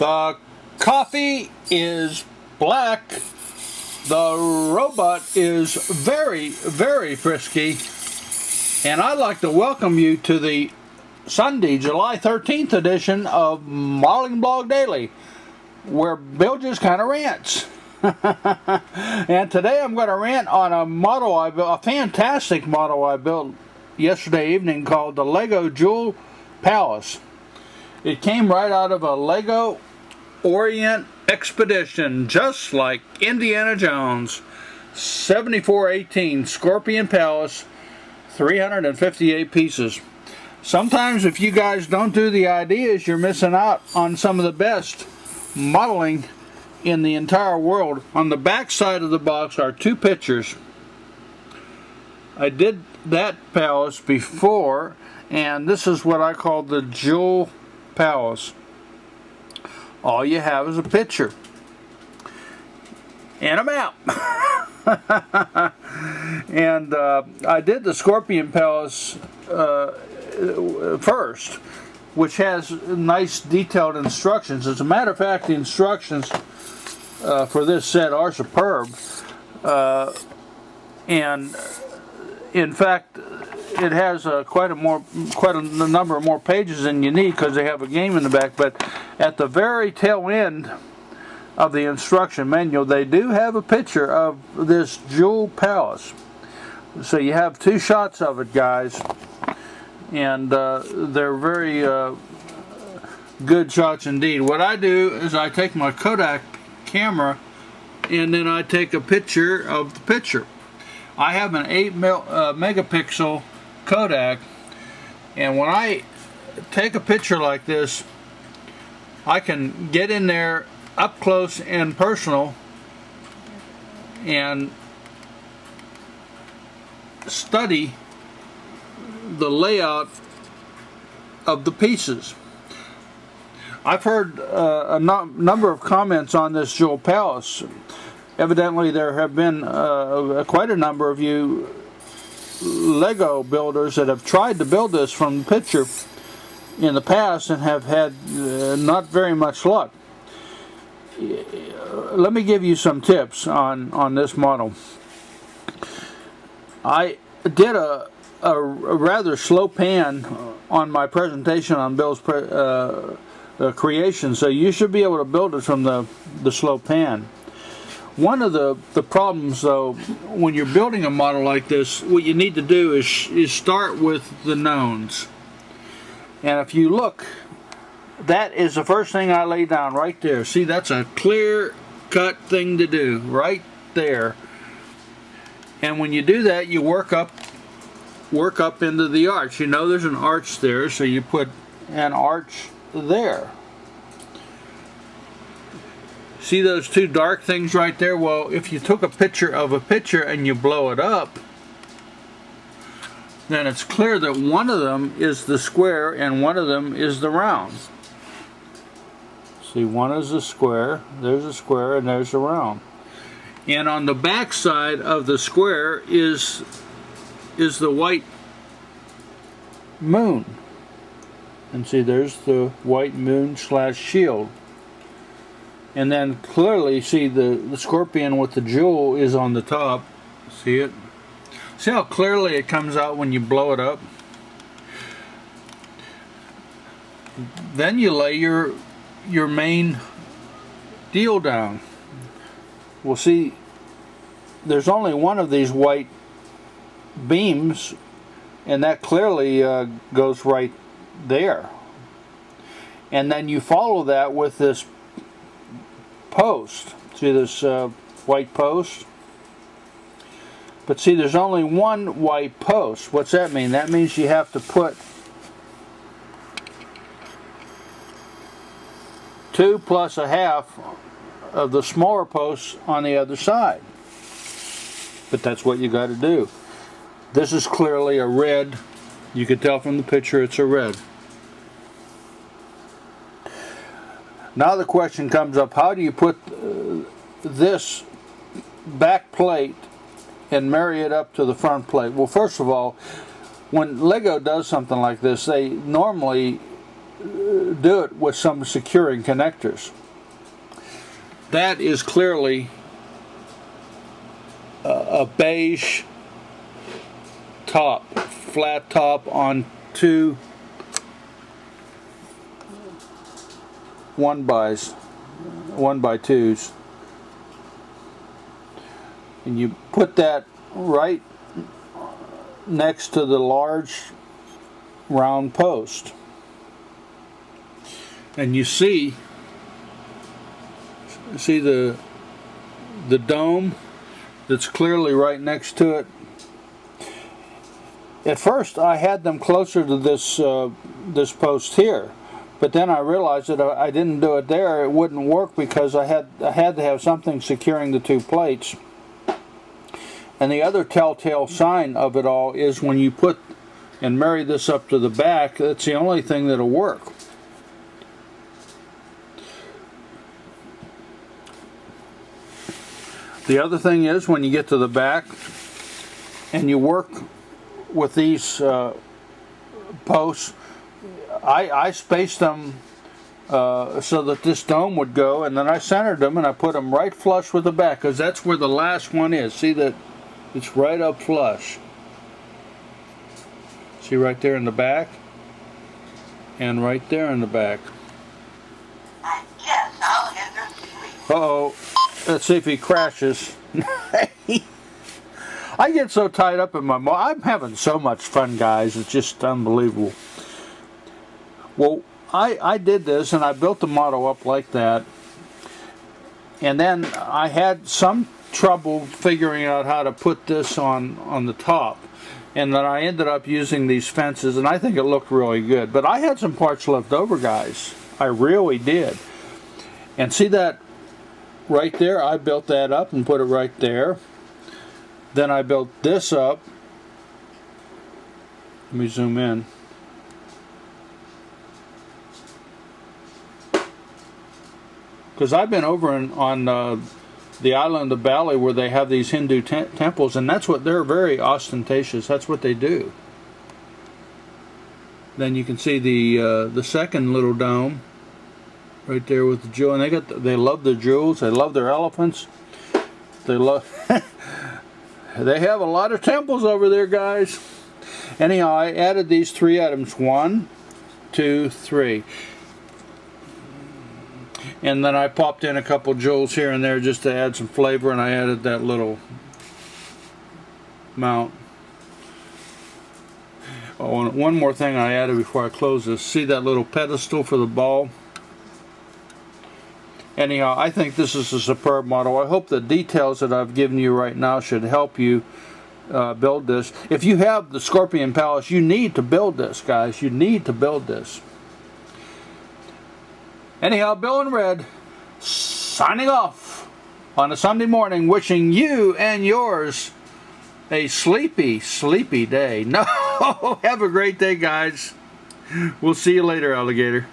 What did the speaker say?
The coffee is black. The robot is very, very frisky. And I'd like to welcome you to the Sunday, July 13th edition of Modeling Blog Daily, where Bill just kind of rants. And today I'm going to rant on a model I built, a fantastic model I built yesterday evening called the Lego Jewel Palace. It came right out of a Lego Orient expedition, just like Indiana Jones. 7418 Scorpion Palace, 358 pieces. Sometimes if you guys don't do the ideas, you're missing out on some of the best modeling in the entire world. On the back side of the box are two pictures. I did that palace before, and this is what I call the Jewel Palace. All you have is a picture and a map. And I did the Scorpion Palace first, which has nice detailed instructions. As a matter of fact, the instructions for this set are superb, and in fact it has quite a number of more pages than you need, because they have a game in the back. But at the very tail end of the instruction manual, they do have a picture of this Jewel Palace. So you have two shots of it, guys, and they're very good shots indeed. What I do is I take my Kodak camera and then I take a picture of the picture. I have an 8 megapixel Kodak, and when I take a picture like this, I can get in there up close and personal and study the layout of the pieces. I've heard a number of comments on this Jewel Palace. Evidently there have been quite a number of you Lego builders that have tried to build this from the picture in the past and have had not very much luck. Let me give you some tips on this model. I did a rather slow pan on my presentation on Bill's creation, so you should be able to build it from the slow pan. One of the problems, though, when you're building a model like this, what you need to do is start with the knowns. And if you look, that is the first thing I lay down right there. See, that's a clear-cut thing to do right there. And when you do that, you work up into the arch. You know there's an arch there, so you put an arch there. See those two dark things right there? Well, if you took a picture of a picture and you blow it up, then it's clear that one of them is the square and one of them is the round. See, one is the square, there's a square, and there's a round. And on the back side of the square is the white moon. And see, there's the white moon / shield. And then clearly, see, the scorpion with the jewel is on the top. See it? See how clearly it comes out when you blow it up? Then you lay your main deal down. Well, see, there's only one of these white beams, and that clearly goes right there. And then you follow that with this post. See this white post? But see, there's only one white post. What's that mean? That means you have to put 2 plus a half of the smaller posts on the other side. But that's what you got to do. This is clearly a red. You can tell from the picture it's a red. Now the question comes up, how do you put this back plate and marry it up to the front plate? Well, first of all, when Lego does something like this, they normally do it with some securing connectors. That is clearly a beige top, flat top on two 1x2s, and you put that right next to the large round post, and you see the dome that's clearly right next to it. At first I had them closer to this this post here, but then I realized that I didn't do it there, it wouldn't work, because I had to have something securing the two plates. And the other telltale sign of it all is when you put and marry this up to the back, that's the only thing that'll work. The other thing is, when you get to the back and you work with these posts, I spaced them so that this dome would go, and then I centered them and I put them right flush with the back, because that's where the last one is. See that it's right up flush. See right there in the back, and right there in the back. Yes, I'll enter. Uh-oh. Let's see if he crashes. I get so tied up in my I'm having so much fun, guys. It's just unbelievable. Well, I did this, and I built the model up like that. And then I had some trouble figuring out how to put this on the top. And then I ended up using these fences, and I think it looked really good. But I had some parts left over, guys. I really did. And see that right there? I built that up and put it right there. Then I built this up. Let me zoom in. Because I've been over on the island of Bali, where they have these Hindu temples, and that's what they're very ostentatious. That's what they do. Then you can see the second little dome right there with the jewel, and they love their jewels. They love their elephants. They love. They have a lot of temples over there, guys. Anyhow, I added these three items: 1, 2, 3. And then I popped in a couple jewels here and there just to add some flavor, and I added that little mount. Oh, and one more thing I added before I close this. See that little pedestal for the ball? Anyhow, I think this is a superb model. I hope the details that I've given you right now should help you build this. If you have the Scorpion Palace, you need to build this, guys. You need to build this. Anyhow, Bill in Red, signing off on a Sunday morning, wishing you and yours a sleepy, sleepy day. No, have a great day, guys. We'll see you later, alligator.